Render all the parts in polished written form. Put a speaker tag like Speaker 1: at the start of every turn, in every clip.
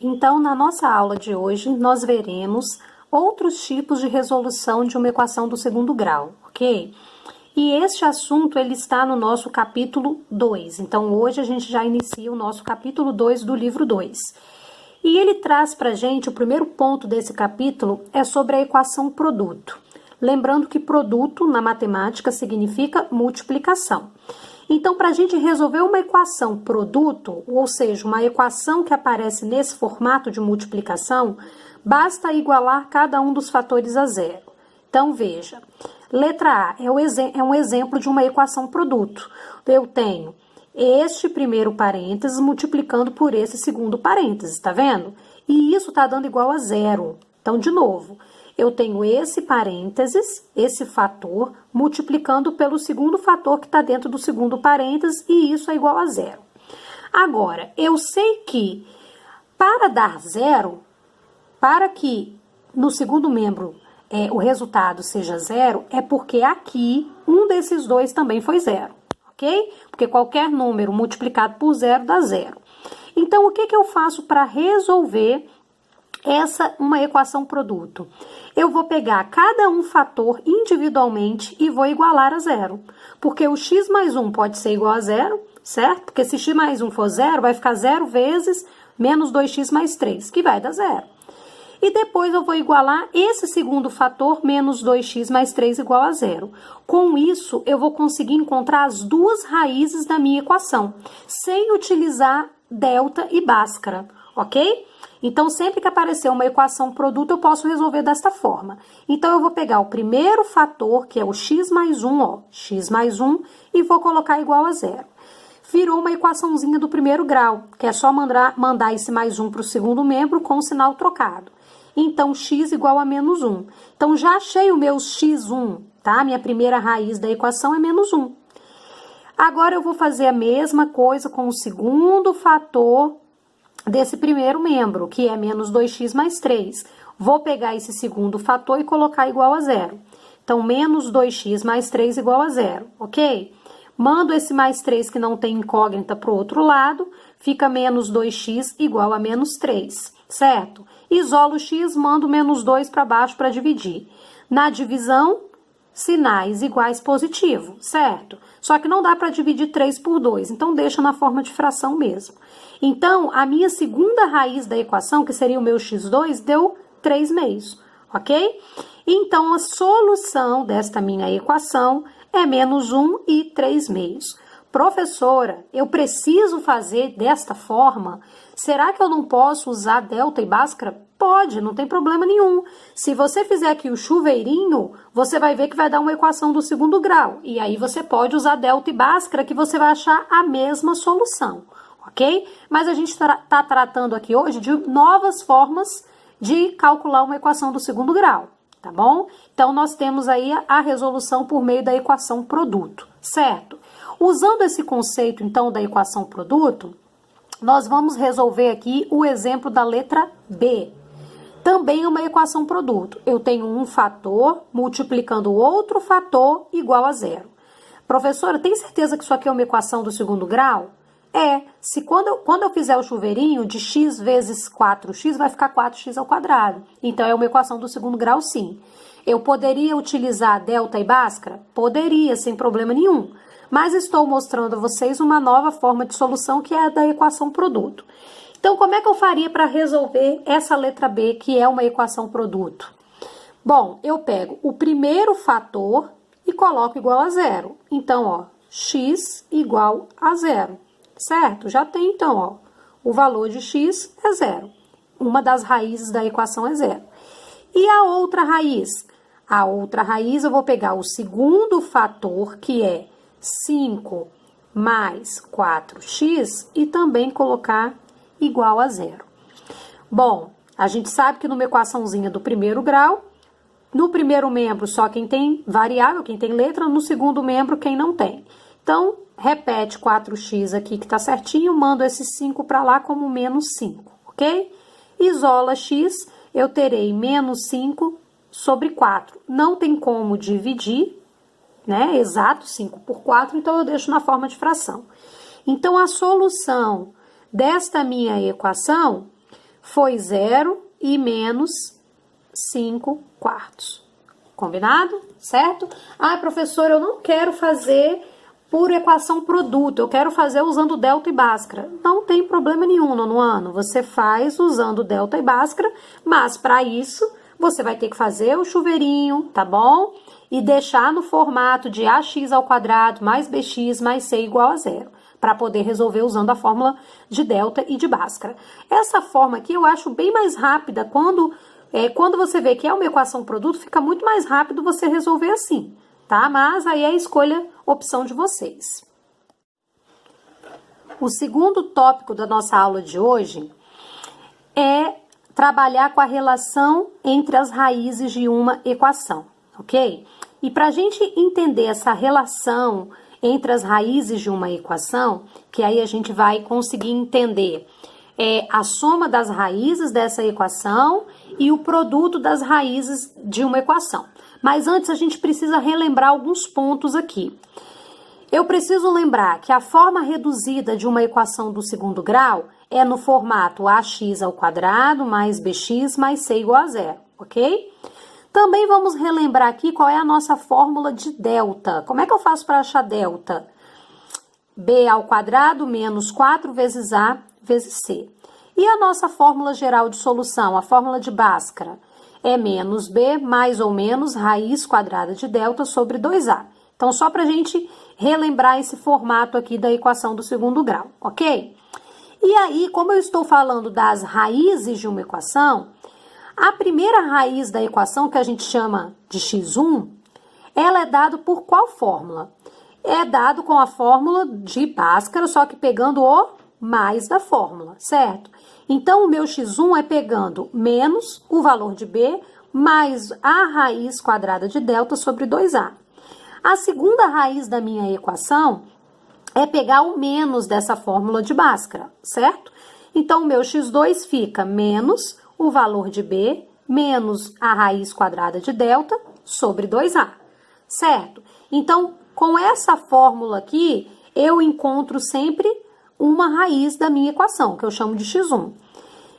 Speaker 1: Então, na nossa aula de hoje, nós veremos outros tipos de resolução de uma equação do segundo grau, ok? E este assunto, ele está no nosso capítulo 2. Então, hoje a gente já inicia o nosso capítulo 2 do livro 2. E ele traz para a gente, o primeiro ponto desse capítulo é sobre a equação produto. Lembrando que produto, na matemática, significa multiplicação. Então, para a gente resolver uma equação produto, ou seja, uma equação que aparece nesse formato de multiplicação, basta igualar cada um dos fatores a zero. Então, veja, letra A é um exemplo de uma equação produto. Eu tenho este primeiro parênteses multiplicando por esse segundo parênteses, tá vendo? E isso tá dando igual a zero. Então, de novo, eu tenho esse parênteses, esse fator, multiplicando pelo segundo fator que está dentro do segundo parênteses, e isso é igual a zero. Agora, eu sei que para dar zero, para que no segundo membro o resultado seja zero, é porque aqui um desses dois também foi zero, ok? Porque qualquer número multiplicado por zero dá zero. Então, o que eu faço para resolver uma equação produto? Eu vou pegar cada um fator individualmente e vou igualar a zero. Porque o x mais 1 pode ser igual a zero, certo? Porque se x mais 1 for zero, vai ficar zero vezes menos 2x mais 3, que vai dar zero. E depois eu vou igualar esse segundo fator, menos 2x mais 3 igual a zero. Com isso, eu vou conseguir encontrar as duas raízes da minha equação, sem utilizar delta e Bhaskara, ok? Então, sempre que aparecer uma equação produto, eu posso resolver desta forma. Então, eu vou pegar o primeiro fator, que é o x mais 1, ó, x mais 1, e vou colocar igual a zero. Virou uma equaçãozinha do primeiro grau, que é só mandar esse mais 1 para o segundo membro com o sinal trocado. Então, x igual a menos 1. Então, já achei o meu x1, tá? Minha primeira raiz da equação é menos 1. Agora, eu vou fazer a mesma coisa com o segundo fator desse primeiro membro, que é menos 2x mais 3. Vou pegar esse segundo fator e colocar igual a zero. Então, menos 2x mais 3 igual a zero, ok? Mando esse mais 3 que não tem incógnita para o outro lado, fica menos 2x igual a menos 3, certo? Isolo o x, mando menos 2 para baixo para dividir. Na divisão, sinais iguais positivo, certo? Só que não dá para dividir 3 por 2, então deixa na forma de fração mesmo. Então, a minha segunda raiz da equação, que seria o meu x2, deu 3 meios, ok? Então, a solução desta minha equação é menos 1 e 3 meios. Professora, eu preciso fazer desta forma? Será que eu não posso usar delta e Bhaskara? Pode, não tem problema nenhum. Se você fizer aqui o chuveirinho, você vai ver que vai dar uma equação do segundo grau. E aí você pode usar delta e Bhaskara que você vai achar a mesma solução, ok? Mas a gente está tratando aqui hoje de novas formas de calcular uma equação do segundo grau, tá bom? Então, nós temos aí a resolução por meio da equação produto, certo? Usando esse conceito, então, da equação produto, nós vamos resolver aqui o exemplo da letra B. Também uma equação produto. Eu tenho um fator multiplicando outro fator igual a zero. Professora, tem certeza que isso aqui é uma equação do segundo grau? É. Quando eu fizer o chuveirinho de x vezes 4x, vai ficar 4x ao quadrado. Então, é uma equação do segundo grau, sim. Eu poderia utilizar delta e Bhaskara? Poderia, sem problema nenhum. Mas estou mostrando a vocês uma nova forma de solução, que é a da equação produto. Então, como é que eu faria para resolver essa letra B, que é uma equação produto? Bom, eu pego o primeiro fator e coloco igual a zero. Então, ó, x igual a zero, certo? Já tem, então, ó, o valor de x é zero. Uma das raízes da equação é zero. E a outra raiz? A outra raiz eu vou pegar o segundo fator, que é 5 mais 4x, e também colocar igual a zero. Bom, a gente sabe que numa equaçãozinha do primeiro grau, no primeiro membro só quem tem variável, quem tem letra, no segundo membro quem não tem. Então, repete 4x aqui que tá certinho, mando esse 5 para lá como menos 5, ok? Isola x, eu terei menos 5 sobre 4. Não tem como dividir, né? Exato, 5 por 4, então eu deixo na forma de fração. Então, a solução desta minha equação foi 0 e menos 5 quartos. Combinado? Certo? Ah, professor, eu não quero fazer por equação produto, eu quero fazer usando delta e Bhaskara. Não tem problema nenhum, nono ano. Você faz usando delta e Bhaskara, mas para isso você vai ter que fazer o chuveirinho, tá bom? E deixar no formato de ax ao quadrado mais bx mais c igual a 0, para poder resolver usando a fórmula de delta e de Bhaskara. Essa forma aqui eu acho bem mais rápida. Quando você vê que é uma equação produto, fica muito mais rápido você resolver assim, tá? Mas aí é a escolha, opção de vocês. O segundo tópico da nossa aula de hoje é trabalhar com a relação entre as raízes de uma equação, ok? E para a gente entender essa relação entre as raízes de uma equação, que aí a gente vai conseguir entender a soma das raízes dessa equação e o produto das raízes de uma equação. Mas antes a gente precisa relembrar alguns pontos aqui. Eu preciso lembrar que a forma reduzida de uma equação do segundo grau é no formato ax ao quadrado mais bx mais c igual a 0, ok? Também vamos relembrar aqui qual é a nossa fórmula de delta. Como é que eu faço para achar delta? B ao quadrado menos 4 vezes A vezes C. E a nossa fórmula geral de solução, a fórmula de Bhaskara, é menos B mais ou menos raiz quadrada de delta sobre 2A. Então, só para a gente relembrar esse formato aqui da equação do segundo grau, ok? E aí, como eu estou falando das raízes de uma equação, a primeira raiz da equação, que a gente chama de x1, ela é dada por qual fórmula? É dado com a fórmula de Bhaskara, só que pegando o mais da fórmula, certo? Então, o meu x1 é pegando menos o valor de b mais a raiz quadrada de delta sobre 2a. A segunda raiz da minha equação é pegar o menos dessa fórmula de Bhaskara, certo? Então, o meu x2 fica menos o valor de b menos a raiz quadrada de delta sobre 2a, certo? Então, com essa fórmula aqui, eu encontro sempre uma raiz da minha equação, que eu chamo de x1.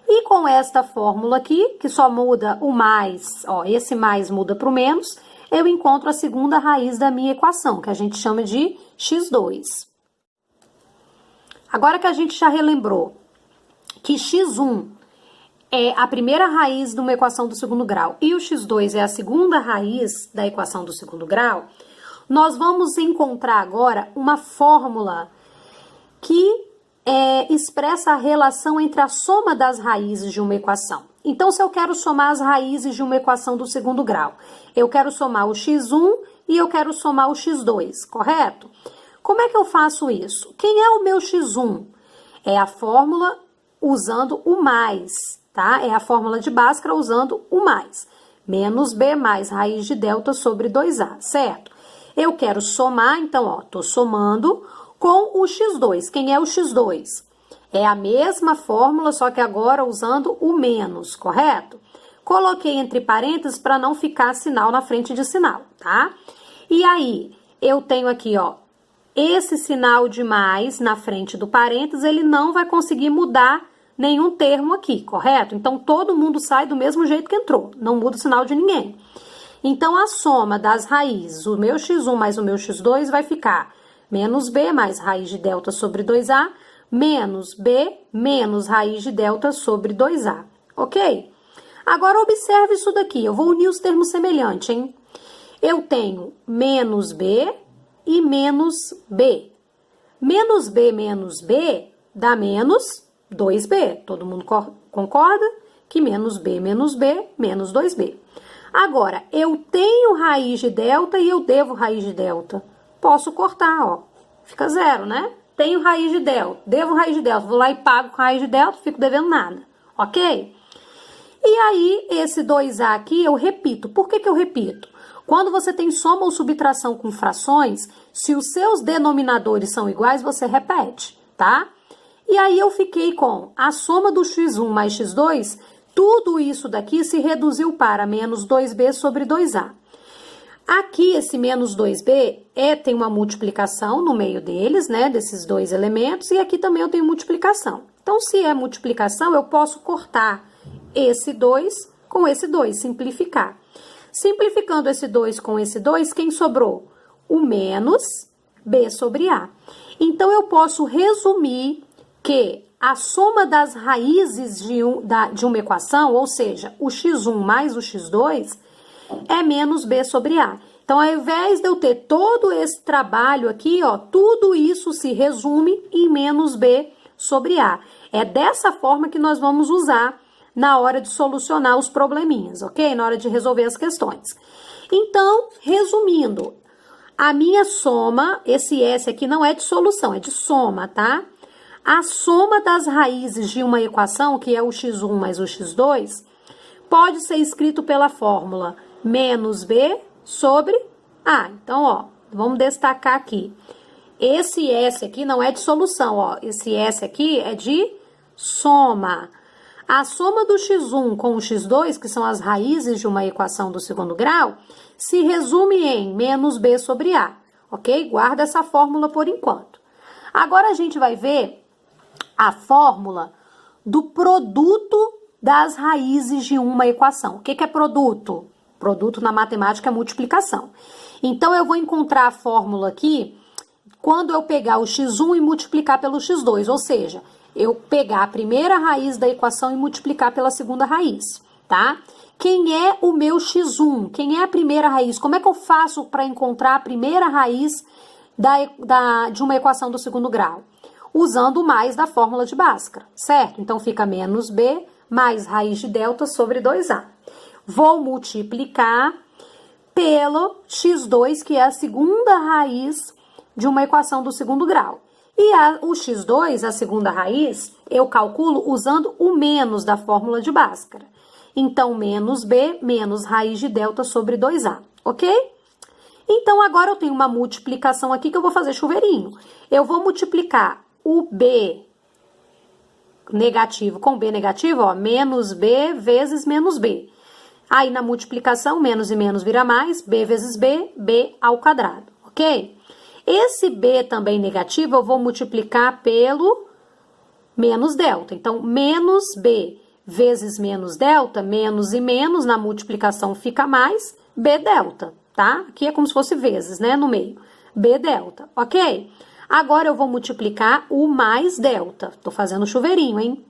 Speaker 1: E com esta fórmula aqui, que só muda o mais, ó, esse mais muda para o menos, eu encontro a segunda raiz da minha equação, que a gente chama de x2. Agora que a gente já relembrou que x1 é a primeira raiz de uma equação do segundo grau e o x2 é a segunda raiz da equação do segundo grau, nós vamos encontrar agora uma fórmula que expressa a relação entre a soma das raízes de uma equação. Então, se eu quero somar as raízes de uma equação do segundo grau, eu quero somar o x1 e eu quero somar o x2, correto? Como é que eu faço isso? Quem é o meu x1? É a fórmula usando o mais, tá? É a fórmula de Bhaskara usando o mais. Menos b mais raiz de delta sobre 2a, certo? Eu quero somar, então, ó, tô somando com o x2. Quem é o x2? É a mesma fórmula, só que agora usando o menos, correto? Coloquei entre parênteses para não ficar sinal na frente de sinal, tá? E aí, eu tenho aqui, ó, esse sinal de mais na frente do parênteses, ele não vai conseguir mudar nenhum termo aqui, correto? Então, todo mundo sai do mesmo jeito que entrou, não muda o sinal de ninguém. Então, a soma das raízes, o meu x1 mais o meu x2 vai ficar menos b mais raiz de delta sobre 2a, menos b menos raiz de delta sobre 2a, ok? Agora, observe isso daqui, eu vou unir os termos semelhantes, hein? Eu tenho menos b e menos b. Menos b dá menos 2b. Todo mundo concorda que menos b, menos 2b. Agora, eu tenho raiz de delta e eu devo raiz de delta. Posso cortar, ó. Fica zero, né? Tenho raiz de delta, devo raiz de delta. Vou lá e pago com raiz de delta, fico devendo nada, ok? E aí, esse 2a aqui eu repito. Por que eu repito? Quando você tem soma ou subtração com frações, se os seus denominadores são iguais, você repete, tá? E aí eu fiquei com a soma do x1 mais x2, tudo isso daqui se reduziu para menos 2b sobre 2a. Aqui, esse menos 2b tem uma multiplicação no meio deles, né, desses dois elementos, e aqui também eu tenho multiplicação. Então, se é multiplicação, eu posso cortar esse 2 com esse 2, simplificar. Simplificando esse 2 com esse 2, quem sobrou? O menos b sobre a. Então, eu posso resumir que a soma das raízes de uma equação, ou seja, o x1 mais o x2, é menos b sobre a. Então, ao invés de eu ter todo esse trabalho aqui, ó, tudo isso se resume em menos b sobre a. É dessa forma que nós vamos usar na hora de solucionar os probleminhas, ok? Na hora de resolver as questões. Então, resumindo, a minha soma, esse S aqui não é de solução, é de soma, tá? A soma das raízes de uma equação, que é o x1 mais o x2, pode ser escrito pela fórmula menos b sobre a. Então, ó, vamos destacar aqui. Esse S aqui não é de solução, ó. Esse S aqui é de soma. A soma do x1 com o x2, que são as raízes de uma equação do segundo grau, se resume em menos b sobre a, ok? Guarda essa fórmula por enquanto. Agora a gente vai ver a fórmula do produto das raízes de uma equação. O que é produto? Produto na matemática é multiplicação. Então, eu vou encontrar a fórmula aqui quando eu pegar o x1 e multiplicar pelo x2, ou seja, eu pegar a primeira raiz da equação e multiplicar pela segunda raiz, tá? Quem é o meu x1? Quem é a primeira raiz? Como é que eu faço para encontrar a primeira raiz de uma equação do segundo grau? Usando o mais da fórmula de Bhaskara, certo? Então, fica menos b mais raiz de delta sobre 2a. Vou multiplicar pelo x2, que é a segunda raiz de uma equação do segundo grau. E o x2, a segunda raiz, eu calculo usando o menos da fórmula de Bhaskara. Então, menos b menos raiz de delta sobre 2a, ok? Então, agora eu tenho uma multiplicação aqui que eu vou fazer chuveirinho. Eu vou multiplicar o b negativo com b negativo, ó, menos b vezes menos b. Aí, na multiplicação, menos e menos vira mais, b vezes b, b ao quadrado, ok? Esse b também negativo, eu vou multiplicar pelo menos delta. Então, menos b vezes menos delta, menos e menos, na multiplicação fica mais, b delta, tá? Aqui é como se fosse vezes, né, no meio. B delta, ok? Agora, eu vou multiplicar o mais delta. Tô fazendo chuveirinho, hein?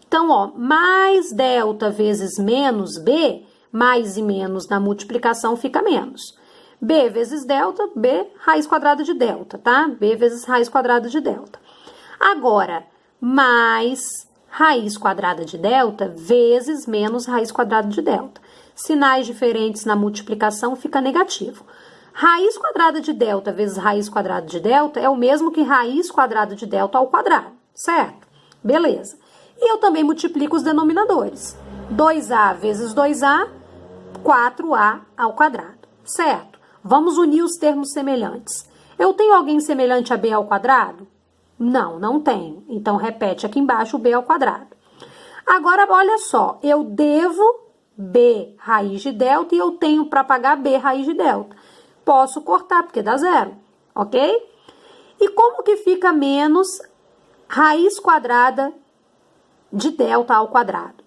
Speaker 1: Então, ó, mais delta vezes menos b, mais e menos na multiplicação fica menos. B vezes delta, b raiz quadrada de delta, tá? B vezes raiz quadrada de delta. Agora, mais raiz quadrada de delta vezes menos raiz quadrada de delta. Sinais diferentes na multiplicação fica negativo. Raiz quadrada de delta vezes raiz quadrada de delta é o mesmo que raiz quadrada de delta ao quadrado, certo? Beleza. E eu também multiplico os denominadores. 2a vezes 2a, 4a ao quadrado, certo? Vamos unir os termos semelhantes. Eu tenho alguém semelhante a b ao quadrado? Não, não tenho. Então, repete aqui embaixo o b ao quadrado. Agora, olha só, eu devo b raiz de delta e eu tenho para pagar b raiz de delta. Posso cortar, porque dá zero, ok? E como que fica menos raiz quadrada de delta ao quadrado?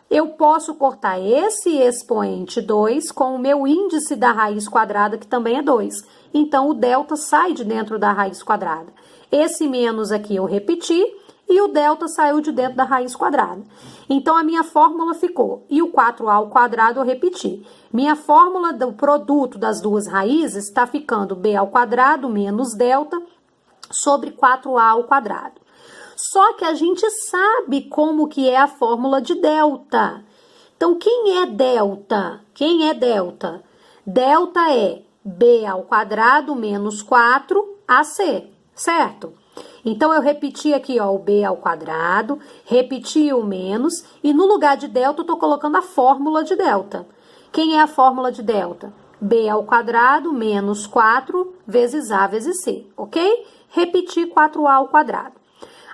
Speaker 1: Eu posso cortar esse expoente 2 com o meu índice da raiz quadrada, que também é 2. Então, o delta sai de dentro da raiz quadrada. Esse menos aqui eu repeti e o delta saiu de dentro da raiz quadrada. Então, a minha fórmula ficou, e o 4a ao quadrado eu repeti. Minha fórmula do produto das duas raízes está ficando b ao quadrado menos delta sobre 4a ao quadrado. Só que a gente sabe como que é a fórmula de delta. Então, quem é delta? Quem é delta? Delta é b ao quadrado menos 4ac, certo? Então, eu repeti aqui, ó, o b ao quadrado, repeti o menos, e no lugar de delta, eu tô colocando a fórmula de delta. Quem é a fórmula de delta? B ao quadrado menos 4 vezes a vezes c, ok? Repeti 4a ao quadrado.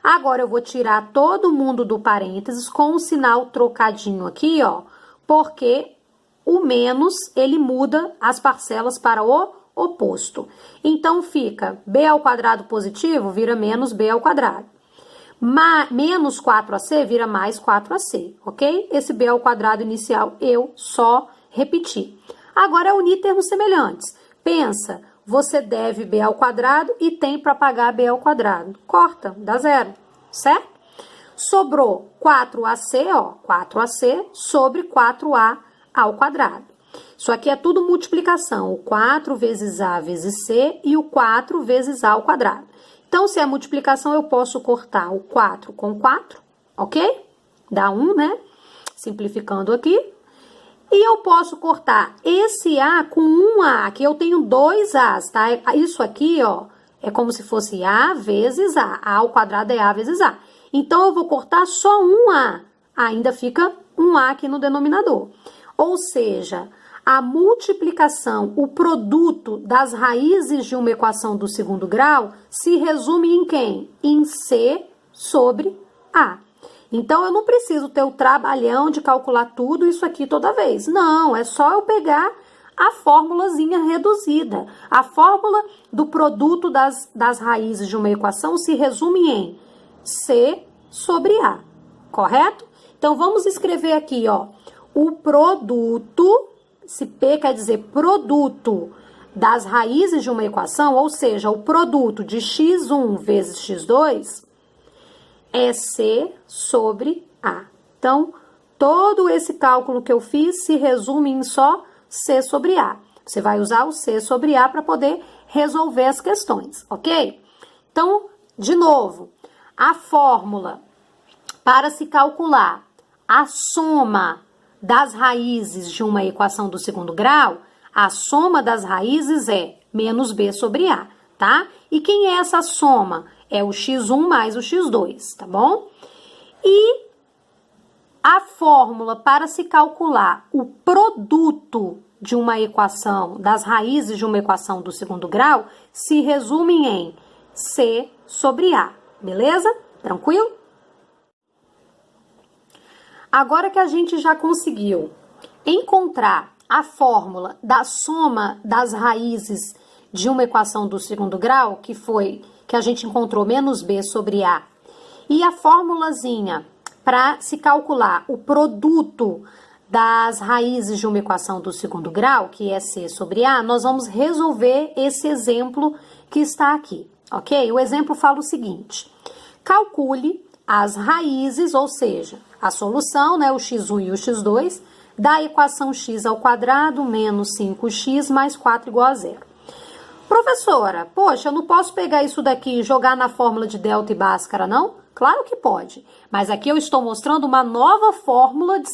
Speaker 1: Agora, eu vou tirar todo mundo do parênteses com o sinal trocadinho aqui, ó, porque o menos, ele muda as parcelas para o oposto. Então, fica b ao quadrado positivo, vira menos b ao quadrado. menos 4ac vira mais 4ac, ok? Esse b ao quadrado inicial eu só repeti. Agora é unir termos semelhantes. Pensa, você deve b ao quadrado e tem para pagar b ao quadrado. Corta, dá zero, certo? Sobrou 4ac, ó, 4ac sobre 4a ao quadrado. Isso aqui é tudo multiplicação, o 4 vezes a vezes c e o 4 vezes a ao quadrado. Então, se é multiplicação, eu posso cortar o 4 com 4, ok? Dá 1, né? Simplificando aqui. E eu posso cortar esse A com 1A, que eu tenho 2 A's, tá? Isso aqui, ó, é como se fosse A vezes A. A ao quadrado é A vezes A. Então, eu vou cortar só 1A. Ainda fica 1A aqui no denominador. Ou seja, a multiplicação, o produto das raízes de uma equação do segundo grau se resume em quem? Em C sobre A. Então, eu não preciso ter o trabalhão de calcular tudo isso aqui toda vez. Não, é só eu pegar a formulazinha reduzida. A fórmula do produto das raízes de uma equação se resume em C sobre A, correto? Então, vamos escrever aqui, ó, o produto, esse P quer dizer produto das raízes de uma equação, ou seja, o produto de x1 vezes x2, é C sobre A. Então, todo esse cálculo que eu fiz se resume em só C sobre A. Você vai usar o C sobre A para poder resolver as questões, ok? Então, de novo, a fórmula para se calcular a soma das raízes de uma equação do segundo grau, a soma das raízes é menos B sobre A, tá? E quem é essa soma? É o x1 mais o x2, tá bom? E a fórmula para se calcular o produto de uma equação, das raízes de uma equação do segundo grau, se resume em C sobre A, beleza? Tranquilo? Agora que a gente já conseguiu encontrar a fórmula da soma das raízes de uma equação do segundo grau, que foi que a gente encontrou menos B sobre A, e a formulazinha para se calcular o produto das raízes de uma equação do segundo grau, que é C sobre A, nós vamos resolver esse exemplo que está aqui, ok? O exemplo fala o seguinte: calcule as raízes, ou seja, a solução, né, o x1 e o x2, da equação x ao quadrado menos 5x mais 4 igual a zero. Professora, poxa, eu não posso pegar isso daqui e jogar na fórmula de delta e Bhaskara, não? Claro que pode, mas aqui eu estou mostrando uma nova forma de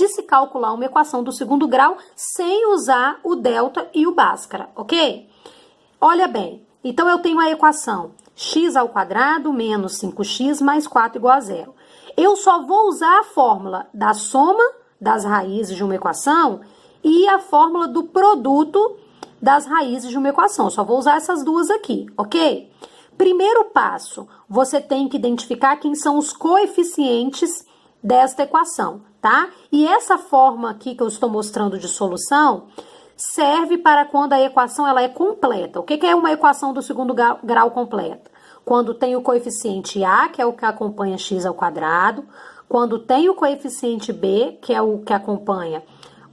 Speaker 1: se calcular uma equação do segundo grau sem usar o delta e o Bhaskara, ok? Olha bem, então eu tenho a equação x ao quadrado menos 5x mais 4 igual a zero. Eu só vou usar a fórmula da soma das raízes de uma equação e a fórmula do produto das raízes de uma equação. Eu só vou usar essas duas aqui, ok? Primeiro passo, você tem que identificar quem são os coeficientes desta equação, tá? E essa forma aqui que eu estou mostrando de solução serve para quando a equação ela é completa. O que é uma equação do segundo grau completa? Quando tem o coeficiente A, que é o que acompanha x ao quadrado, quando tem o coeficiente B, que é o que acompanha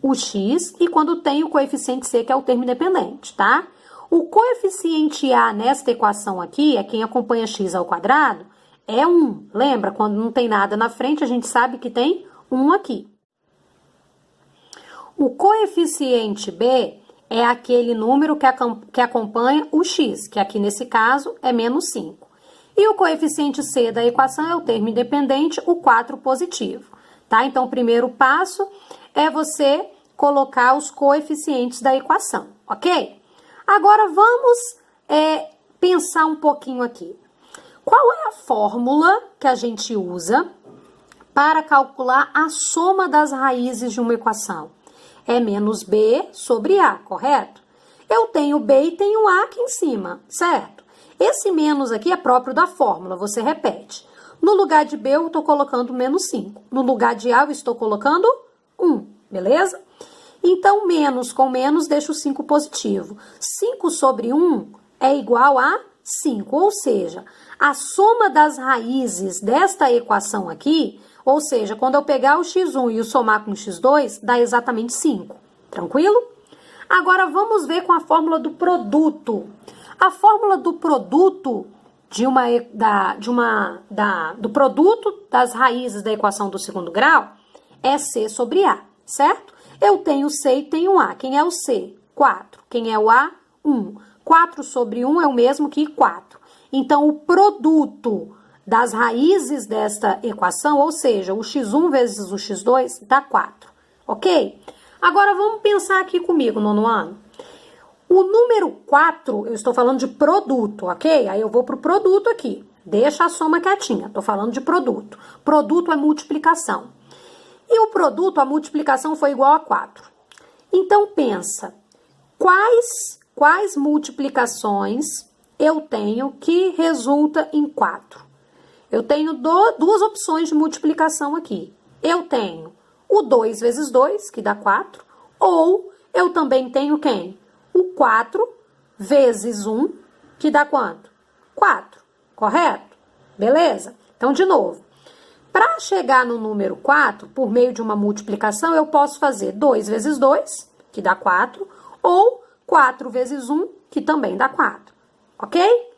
Speaker 1: o x, e quando tem o coeficiente C, que é o termo independente, tá? O coeficiente A nesta equação aqui, é quem acompanha x ao quadrado, é 1. Lembra? Quando não tem nada na frente, a gente sabe que tem 1 aqui. O coeficiente B é aquele número que acompanha o x, que aqui nesse caso é menos 5. E o coeficiente C da equação é o termo independente, o 4 positivo, tá? Então, o primeiro passo é você colocar os coeficientes da equação, ok? Agora, vamos pensar um pouquinho aqui. Qual é a fórmula que a gente usa para calcular a soma das raízes de uma equação? É menos B sobre A, correto? Eu tenho B e tenho A aqui em cima, certo? Esse menos aqui é próprio da fórmula, você repete. No lugar de B, eu estou colocando menos 5. No lugar de A, eu estou colocando 1, beleza? Então, menos com menos deixa o 5 positivo. 5 sobre 1 é igual a 5. Ou seja, a soma das raízes desta equação aqui, ou seja, quando eu pegar o x1 e o somar com o x2, dá exatamente 5. Tranquilo? Agora vamos ver com a fórmula do produto. A fórmula do produto do produto das raízes da equação do segundo grau é C sobre A, certo? Eu tenho C e tenho A. Quem é o C? 4. Quem é o A? 1. 4 sobre 1 é o mesmo que 4. Então, o produto das raízes desta equação, ou seja, o x1 vezes o x2, dá 4. Ok? Agora, vamos pensar aqui comigo, nono ano. O número 4, eu estou falando de produto, ok? Aí eu vou para o produto aqui. Deixa a soma quietinha, estou falando de produto. Produto é multiplicação. E o produto, a multiplicação foi igual a 4. Então, pensa, quais multiplicações eu tenho que resulta em 4? Eu tenho duas opções de multiplicação aqui. Eu tenho o 2 vezes 2, que dá 4, ou eu também tenho quem? O 4 vezes 1, que dá quanto? 4, correto? Beleza? Então, de novo, para chegar no número 4, por meio de uma multiplicação, eu posso fazer 2 vezes 2, que dá 4, ou 4 vezes 1, que também dá 4, ok?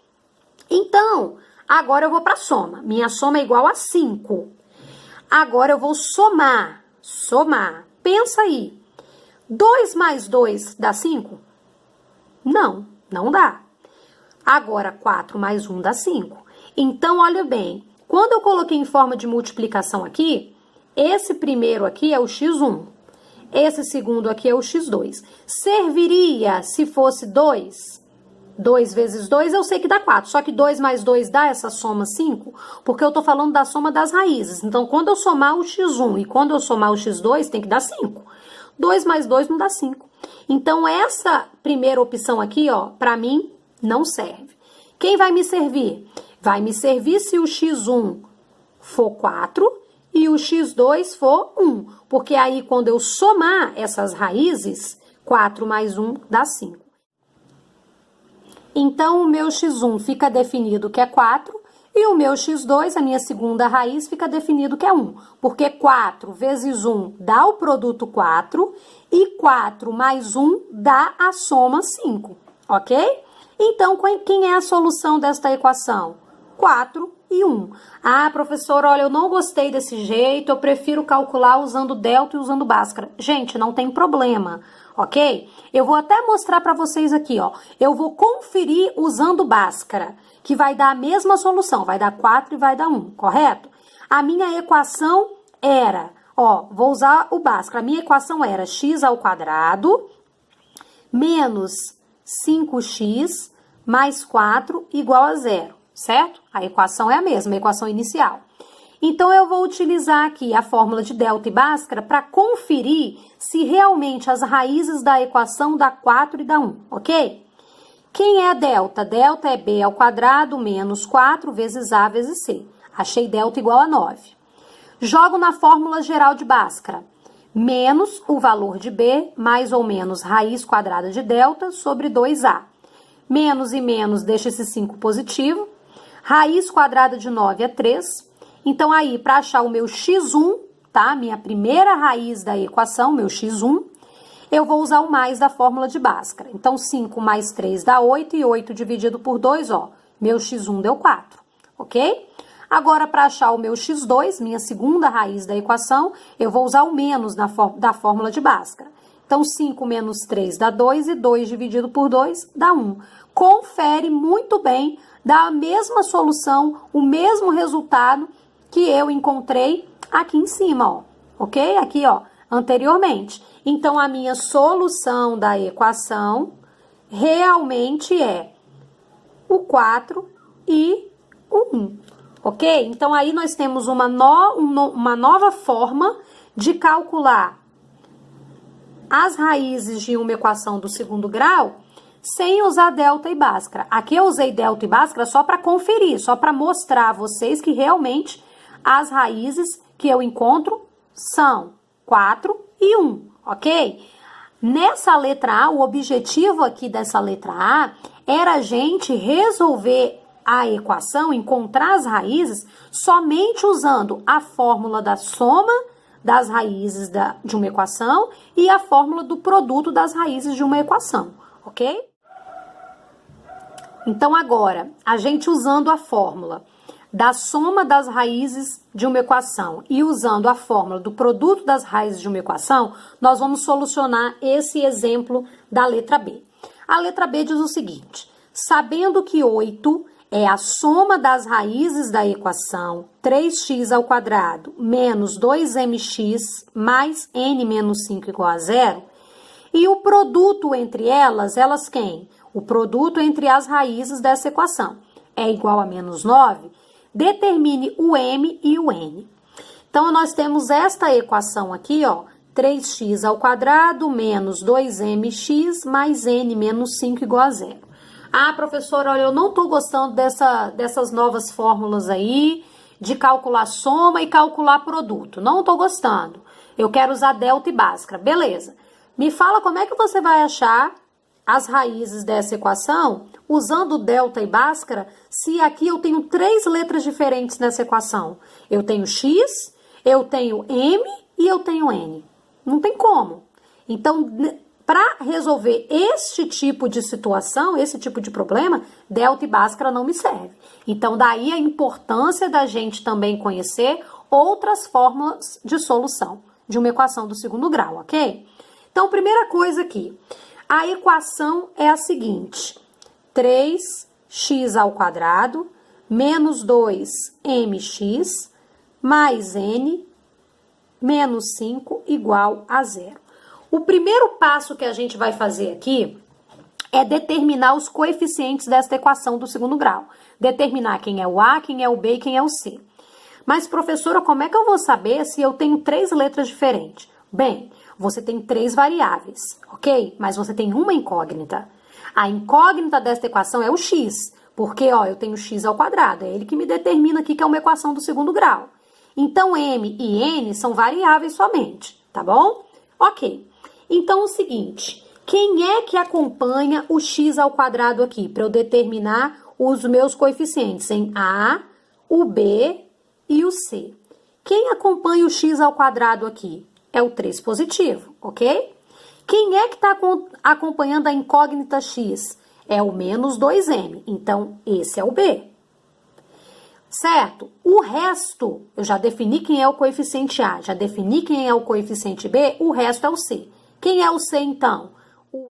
Speaker 1: Então, agora eu vou para a soma. Minha soma é igual a 5. Agora eu vou somar. Pensa aí. 2 mais 2 dá 5? Não, não dá. Agora, 4 mais 1 dá 5. Então, olha bem. Quando eu coloquei em forma de multiplicação aqui, esse primeiro aqui é o x1. Esse segundo aqui é o x2. Serviria se fosse 2? 2 vezes 2 eu sei que dá 4. Só que 2 mais 2 dá essa soma 5, porque eu tô falando da soma das raízes. Então, quando eu somar o x1 e quando eu somar o x2, tem que dar 5. 2 mais 2 não dá 5. Então, essa primeira opção aqui, ó, pra mim, não serve. Quem vai me servir? Vai me servir se o x1 for 4 e o x2 for 1. Porque aí, quando eu somar essas raízes, 4 mais 1 dá 5. Então, o meu x1 fica definido que é 4 e o meu x2, a minha segunda raiz, fica definido que é 1. Porque 4 vezes 1 dá o produto 4 e 4 mais 1 dá a soma 5, ok? Então, quem é a solução desta equação? 4 e 1. Ah, professora, olha, eu não gostei desse jeito, eu prefiro calcular usando delta e usando Bhaskara. Gente, não tem problema, ok? Eu vou até mostrar para vocês aqui, ó. Eu vou conferir usando Bhaskara, que vai dar a mesma solução, vai dar 4 e vai dar 1, correto? A minha equação era, ó, vou usar o Bhaskara, a minha equação era x ao quadrado menos 5x mais 4 igual a 0, certo? A equação é a mesma, a equação inicial. Então, eu vou utilizar aqui a fórmula de delta e Bhaskara para conferir se realmente as raízes da equação dá 4 e dá 1, ok? Quem é a delta? Delta é b ao quadrado menos 4 vezes a vezes c. Achei delta igual a 9. Jogo na fórmula geral de Bhaskara. Menos o valor de b, mais ou menos raiz quadrada de delta sobre 2a. Menos e menos deixa esse 5 positivo. Raiz quadrada de 9 é 3. Então, aí, para achar o meu x1, tá? Minha primeira raiz da equação, meu x1, eu vou usar o mais da fórmula de Bhaskara. Então, 5 mais 3 dá 8 e 8 dividido por 2, ó, meu x1 deu 4, ok? Agora, para achar o meu x2, minha segunda raiz da equação, eu vou usar o menos da fórmula de Bhaskara. Então, 5 menos 3 dá 2 e 2 dividido por 2 dá 1. Confere muito bem, dá a mesma solução, o mesmo resultado que eu encontrei aqui em cima, ó, ok? Aqui, ó, anteriormente. Então, a minha solução da equação realmente é o 4 e o 1, ok? Então, aí nós temos uma nova forma de calcular as raízes de uma equação do segundo grau sem usar delta e Bhaskara. Aqui eu usei delta e Bhaskara só para conferir, só para mostrar a vocês que realmente as raízes que eu encontro são 4 e 1, ok? Nessa letra A, o objetivo aqui dessa letra A era a gente resolver a equação, encontrar as raízes, somente usando a fórmula da soma das raízes de uma equação e a fórmula do produto das raízes de uma equação, ok? Então, agora, a gente usando a fórmula da soma das raízes de uma equação e usando a fórmula do produto das raízes de uma equação, nós vamos solucionar esse exemplo da letra B. A letra B diz o seguinte: sabendo que 8 é a soma das raízes da equação 3x² menos 2mx mais n menos 5 igual a 0, e o produto entre elas quem? O produto entre as raízes dessa equação é igual a menos 9, determine o m e o n. Então, nós temos esta equação aqui, ó, 3x² menos 2mx mais n menos 5 igual a 0. Ah, professora, olha, eu não tô gostando dessas novas fórmulas aí, de calcular soma e calcular produto. Não tô gostando. Eu quero usar delta e bhaskara. Beleza. Me fala como é que você vai achar as raízes dessa equação usando delta e bhaskara, se aqui eu tenho 3 letras diferentes nessa equação. Eu tenho x, eu tenho m e eu tenho n. Não tem como. Então, para resolver este tipo de situação, esse tipo de problema, delta e bhaskara não me serve. Então, daí a importância da gente também conhecer outras fórmulas de solução de uma equação do segundo grau, ok? Então, primeira coisa aqui, a equação é a seguinte: 3x² menos 2mx mais n menos 5 igual a 0. O primeiro passo que a gente vai fazer aqui é determinar os coeficientes desta equação do segundo grau. Determinar quem é o A, quem é o B e quem é o C. Mas, professora, como é que eu vou saber se eu tenho 3 letras diferentes? Bem, você tem 3 variáveis, ok? Mas você tem uma incógnita. A incógnita desta equação é o x, porque, ó, eu tenho x², é ele que me determina aqui que é uma equação do segundo grau. Então, m e n são variáveis somente, tá bom? Ok. Então, o seguinte, quem é que acompanha o x² aqui, para eu determinar os meus coeficientes em A, o B e o C? Quem acompanha o x² aqui? É o 3 positivo, ok? Quem é que está acompanhando a incógnita x? É o menos 2m, então esse é o B. Certo? O resto, eu já defini quem é o coeficiente A, já defini quem é o coeficiente B, o resto é o C. Quem é o C, então? O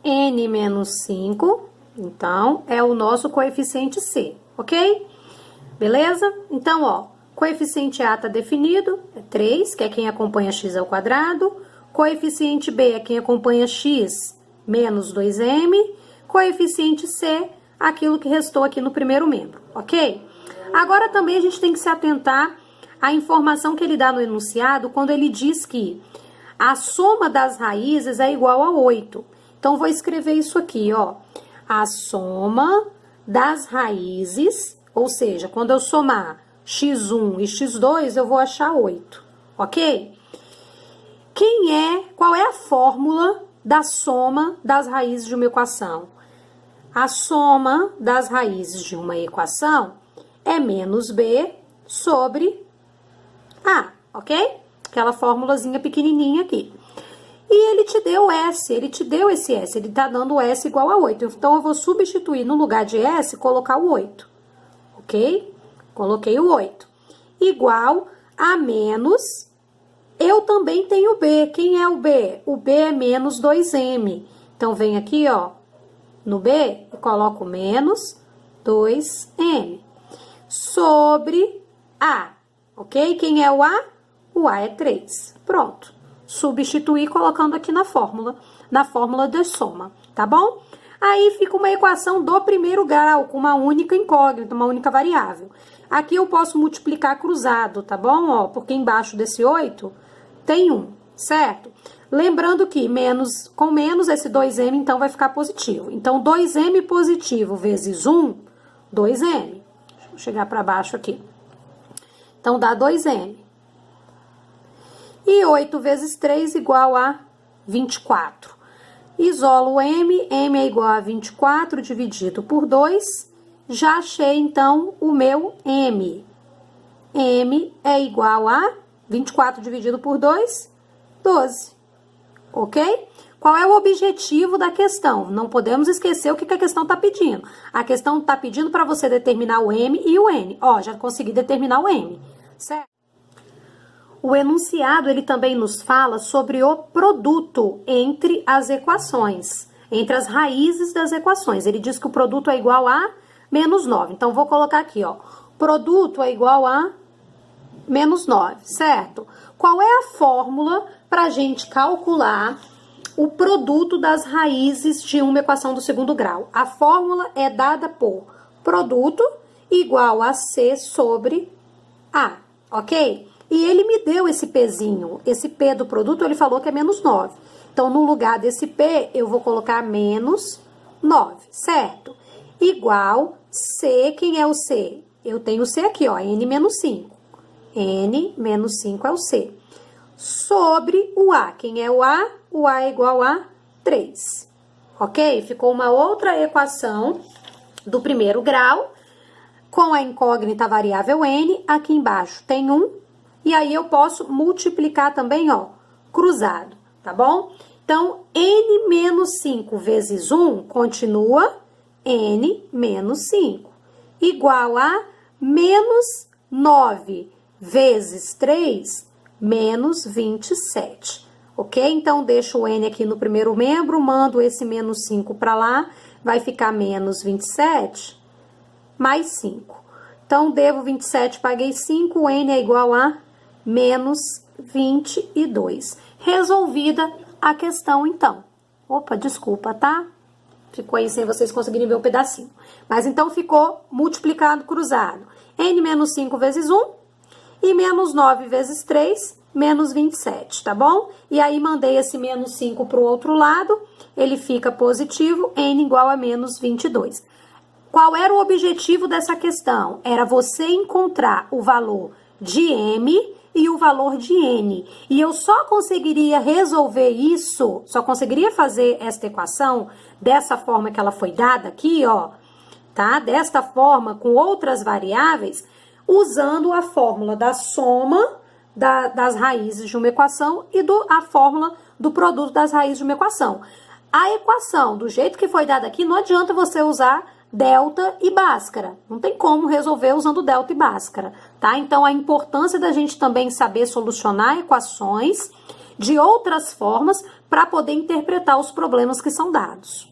Speaker 1: n menos 5, então, é o nosso coeficiente C, ok? Beleza? Então, ó, coeficiente A está definido, é 3, que é quem acompanha x². Coeficiente B é quem acompanha x menos 2m. Coeficiente C, aquilo que restou aqui no primeiro membro, ok? Agora também a gente tem que se atentar à informação que ele dá no enunciado quando ele diz que a soma das raízes é igual a 8. Então, vou escrever isso aqui, ó. A soma das raízes, ou seja, quando eu somar x1 e x2, eu vou achar 8, ok? Qual é a fórmula da soma das raízes de uma equação? A soma das raízes de uma equação é menos b sobre a, ok? Aquela formulazinha pequenininha aqui. E ele te deu S, ele te deu esse S, ele tá dando S igual a 8. Então, eu vou substituir no lugar de S, colocar o 8, ok? Coloquei o 8. Igual a menos, eu também tenho B. Quem é o B? O B é menos 2m. Então, vem aqui, ó, no B, eu coloco menos 2m. Sobre A, ok? Quem é o A? O A é 3. Pronto. Substituir colocando aqui na fórmula de soma, tá bom? Aí fica uma equação do primeiro grau, com uma única incógnita, uma única variável. Aqui eu posso multiplicar cruzado, tá bom? Ó, porque embaixo desse 8 tem 1, certo? Lembrando que com menos esse 2m, então, vai ficar positivo. Então, 2m positivo vezes 1, 2m. Deixa eu chegar para baixo aqui. Então, dá 2m. E 8 vezes 3 igual a 24. Isolo o m é igual a 24 dividido por 2. Já achei, então, o meu m. M é igual a 24 dividido por 2, 12. Ok? Qual é o objetivo da questão? Não podemos esquecer o que a questão está pedindo. A questão está pedindo para você determinar o m e o n. Ó, já consegui determinar o m, certo? O enunciado, ele também nos fala sobre o produto entre as equações, entre as raízes das equações. Ele diz que o produto é igual a menos 9. Então, vou colocar aqui, ó. Produto é igual a menos 9, certo? Qual é a fórmula para a gente calcular o produto das raízes de uma equação do segundo grau? A fórmula é dada por produto igual a C sobre A, ok? E ele me deu esse Pzinho, esse P do produto, ele falou que é menos 9. Então, no lugar desse P, eu vou colocar menos 9, certo? Igual C, quem é o C? Eu tenho o C aqui, ó, N menos 5. N menos 5 é o C. Sobre o A, quem é o A? O A é igual a 3, ok? Ficou uma outra equação do primeiro grau, com a incógnita variável N, aqui embaixo tem 1, e aí eu posso multiplicar também, ó, cruzado, tá bom? Então, N menos 5 vezes 1 continua N menos 5, igual a menos 9 vezes 3, menos 27, ok? Então, deixo o N aqui no primeiro membro, mando esse menos 5 para lá, vai ficar menos 27, mais 5. Então, devo 27, paguei 5, o N é igual a menos 22. Resolvida a questão, então. Opa, desculpa, tá? Ficou aí sem vocês conseguirem ver um pedacinho. Mas, então, ficou multiplicado, cruzado. N menos 5 vezes 1 e menos 9 vezes 3, menos 27, tá bom? E aí, mandei esse menos 5 para o outro lado, ele fica positivo, N igual a menos 22. Qual era o objetivo dessa questão? Era você encontrar o valor de M e o valor de N. E eu só conseguiria resolver isso, só conseguiria fazer esta equação dessa forma que ela foi dada aqui, ó, tá? Desta forma, com outras variáveis, usando a fórmula da soma das raízes de uma equação e a fórmula do produto das raízes de uma equação. A equação, do jeito que foi dada aqui, não adianta você usar delta e Bhaskara. Não tem como resolver usando delta e Bhaskara, tá? Então, a importância da gente também saber solucionar equações de outras formas para poder interpretar os problemas que são dados.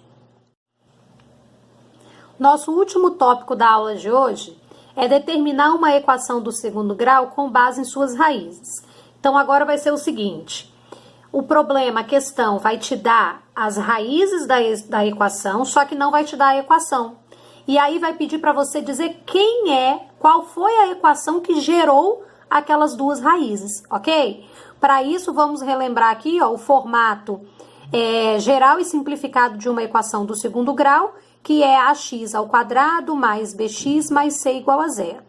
Speaker 1: Nosso último tópico da aula de hoje é determinar uma equação do segundo grau com base em suas raízes. Então, agora vai ser o seguinte: o problema, a questão, vai te dar as raízes da equação, só que não vai te dar a equação. E aí vai pedir para você dizer qual foi a equação que gerou aquelas duas raízes, ok? Para isso, vamos relembrar aqui, ó, o formato geral e simplificado de uma equação do segundo grau, que é ax ao quadrado mais bx mais c igual a 0.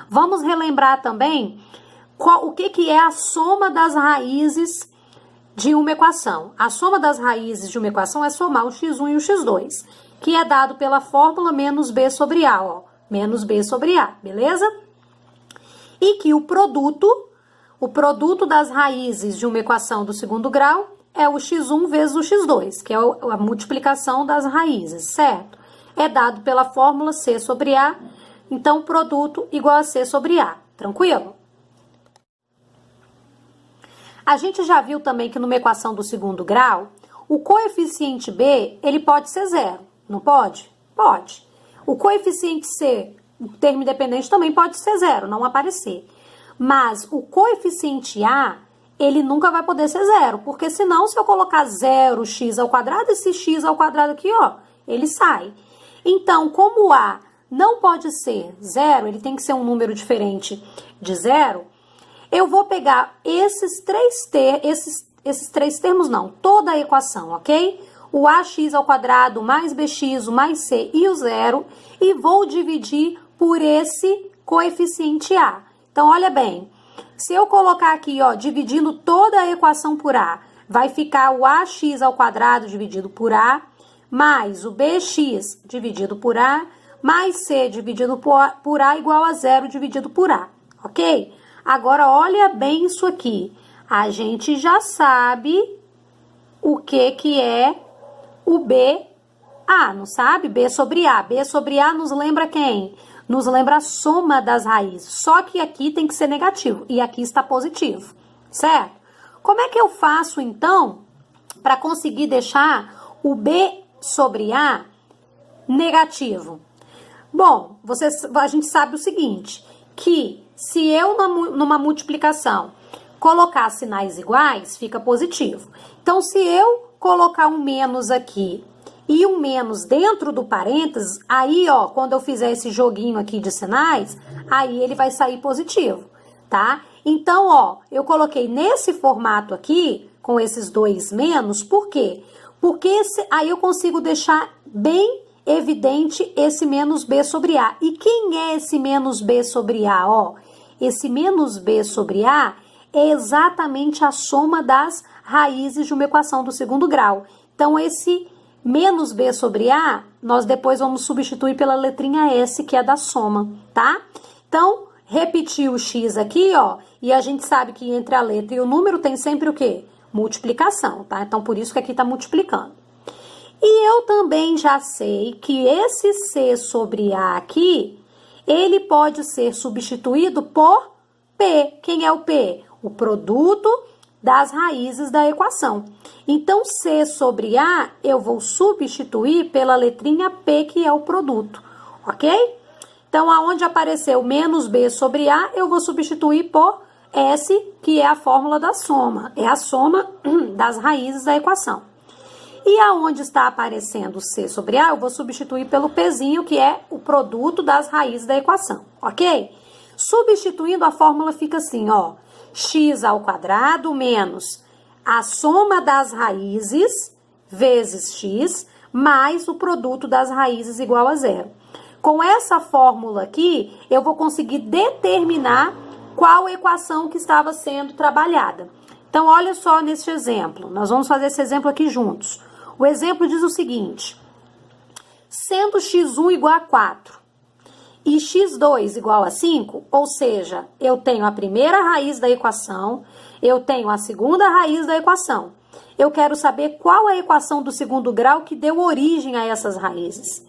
Speaker 1: Vamos relembrar também o que é a soma das raízes de uma equação. A soma das raízes de uma equação é somar o x1 e o x2, que é dado pela fórmula menos b sobre a, ó, menos b sobre a, beleza? E que o produto das raízes de uma equação do segundo grau é o x1 vezes o x2, que é a multiplicação das raízes, certo? É dado pela fórmula c sobre a, então produto igual a c sobre a, tranquilo? A gente já viu também que numa equação do segundo grau, o coeficiente b, ele pode ser 0, não pode? Pode. O coeficiente c, o termo independente, também pode ser 0, não aparecer. Mas o coeficiente a, ele nunca vai poder ser 0, porque senão, se eu colocar 0 x ao quadrado, esse x ao quadrado aqui, ó, ele sai. Então, como o a não pode ser 0, ele tem que ser um número diferente de 0, eu vou pegar esses três termos, não, toda a equação, ok? O ax ao quadrado mais bx, o mais c e o 0, e vou dividir por esse coeficiente a. Então, olha bem, Se eu colocar aqui, ó, dividindo toda a equação por A, vai ficar o ax ao quadrado dividido por A, mais o bx dividido por A, mais c dividido por A igual a 0 dividido por A, ok? Agora, olha bem isso aqui. A gente já sabe o que é o BA, não sabe? B sobre A. B sobre A nos lembra quem? Nos lembra a soma das raízes. Só que aqui tem que ser negativo e aqui está positivo, certo? Como é que eu faço, então, para conseguir deixar o B sobre A negativo? Bom, a gente sabe o seguinte, que se eu numa multiplicação colocar sinais iguais, fica positivo. Então, se eu colocar um menos aqui e um menos dentro do parênteses, aí, ó, quando eu fizer esse joguinho aqui de sinais, aí ele vai sair positivo, tá? Então, ó, eu coloquei nesse formato aqui, com esses dois menos, por quê? Porque aí eu consigo deixar bem evidente esse menos B sobre A. E quem é esse menos B sobre A, ó? Esse menos B sobre A é exatamente a soma das raízes de uma equação do segundo grau. Então, esse menos B sobre A, nós depois vamos substituir pela letrinha S, que é da soma, tá? Então, repetir o x aqui, ó, e a gente sabe que entre a letra e o número tem sempre o quê? Multiplicação, tá? Então, por isso que aqui tá multiplicando. E eu também já sei que esse C sobre A aqui, ele pode ser substituído por P. Quem é o P? O produto das raízes da equação. Então, C sobre A, eu vou substituir pela letrinha P, que é o produto, ok? Então, aonde apareceu menos B sobre A, eu vou substituir por S, que é a fórmula da soma. É a soma das raízes da equação. E aonde está aparecendo C sobre A, eu vou substituir pelo Pzinho, que é o produto das raízes da equação, ok? Substituindo, a fórmula fica assim, ó. X ao quadrado menos a soma das raízes vezes x mais o produto das raízes igual a 0. Com essa fórmula aqui, eu vou conseguir determinar qual equação que estava sendo trabalhada. Então, olha só nesse exemplo. Nós vamos fazer esse exemplo aqui juntos. O exemplo diz o seguinte: sendo x1 igual a 4 e x2 igual a 5, ou seja, eu tenho a primeira raiz da equação, eu tenho a segunda raiz da equação. Eu quero saber qual é a equação do segundo grau que deu origem a essas raízes.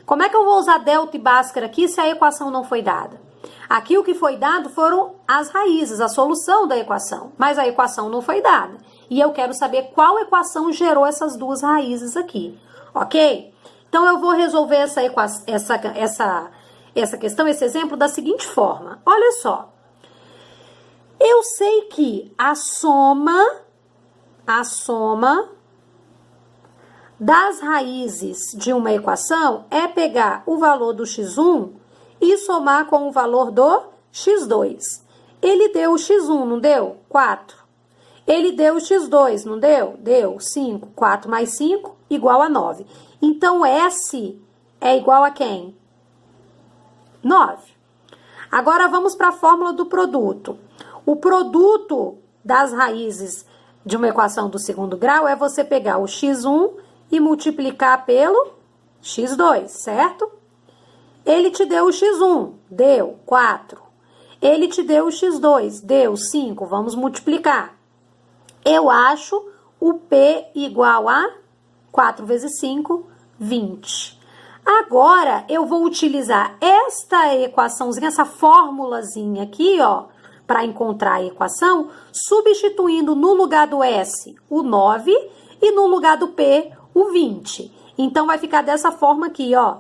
Speaker 1: Como é que eu vou usar delta e Bhaskara aqui se a equação não foi dada? Aqui o que foi dado foram as raízes, a solução da equação, mas a equação não foi dada. E eu quero saber qual equação gerou essas duas raízes aqui, ok? Então, eu vou resolver essa questão, esse exemplo, da seguinte forma. Olha só. Eu sei que a soma das raízes de uma equação é pegar o valor do x1 e somar com o valor do x2. Ele deu o x1, não deu? 4. Ele deu o x2, não deu? Deu 5. 4 mais 5 igual a 9. Então, S é igual a quem? 9. Agora, vamos para a fórmula do produto. O produto das raízes de uma equação do segundo grau é você pegar o x1 e multiplicar pelo x2, certo? Ele te deu o x1, deu 4. Ele te deu o x2, deu 5. Vamos multiplicar. Eu acho o P igual a 4 vezes 5, 20. Agora, eu vou utilizar esta equaçãozinha, essa formulazinha aqui, ó, para encontrar a equação, substituindo no lugar do S o 9 e no lugar do P o 20. Então, vai ficar dessa forma aqui, ó.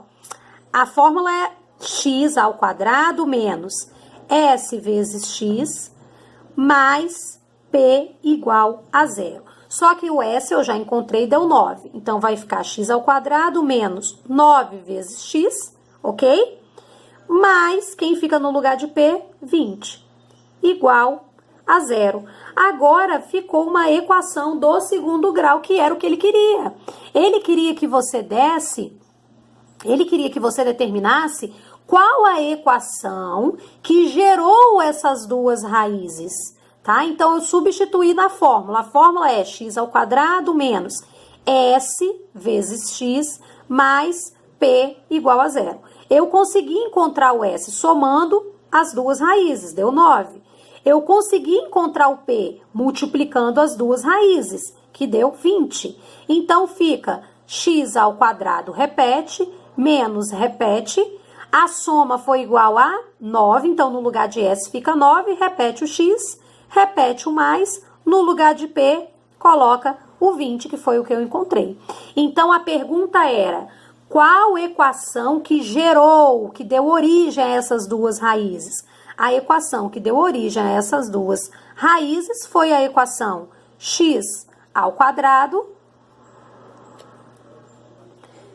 Speaker 1: A fórmula é x ao quadrado menos S vezes x mais P igual a 0. Só que o S eu já encontrei, deu 9. Então, vai ficar x ao quadrado menos 9 vezes x, ok? Mais, quem fica no lugar de P? 20. Igual a 0. Agora, ficou uma equação do segundo grau, que era o que ele queria. Ele queria que você determinasse qual a equação que gerou essas duas raízes, tá? Então, eu substituí na fórmula. A fórmula é x ao quadrado menos s vezes x mais p igual a zero. Eu consegui encontrar o s somando as duas raízes, deu 9. Eu consegui encontrar o p multiplicando as duas raízes, que deu 20. Então, fica x ao quadrado repete, menos repete, a soma foi igual a 9, então no lugar de s fica 9, repete o x, repete o mais, no lugar de p, coloca o 20, que foi o que eu encontrei. Então, a pergunta era, qual equação que gerou, que deu origem a essas duas raízes? A equação que deu origem a essas duas raízes foi a equação x ao quadrado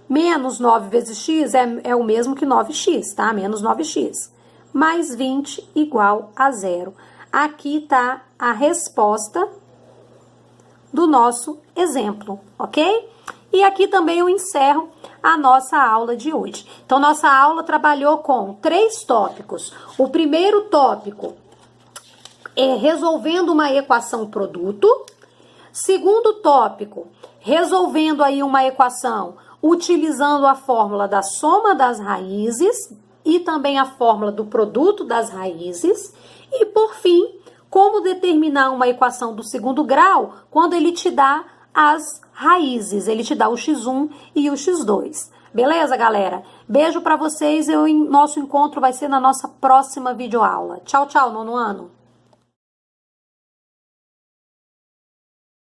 Speaker 1: menos 9 vezes x é o mesmo que 9x, tá? Menos 9x. Mais 20 igual a zero. Aqui tá a resposta do nosso exemplo, ok? E aqui também eu encerro a nossa aula de hoje. Então, nossa aula trabalhou com 3 tópicos. O primeiro tópico é resolvendo uma equação produto. Segundo tópico, resolvendo aí uma equação utilizando a fórmula da soma das raízes e também a fórmula do produto das raízes. E, por fim, como determinar uma equação do segundo grau quando ele te dá as raízes, ele te dá o x1 e o x2. Beleza, galera? Beijo pra vocês, nosso encontro vai ser na nossa próxima videoaula. Tchau, tchau, nono ano!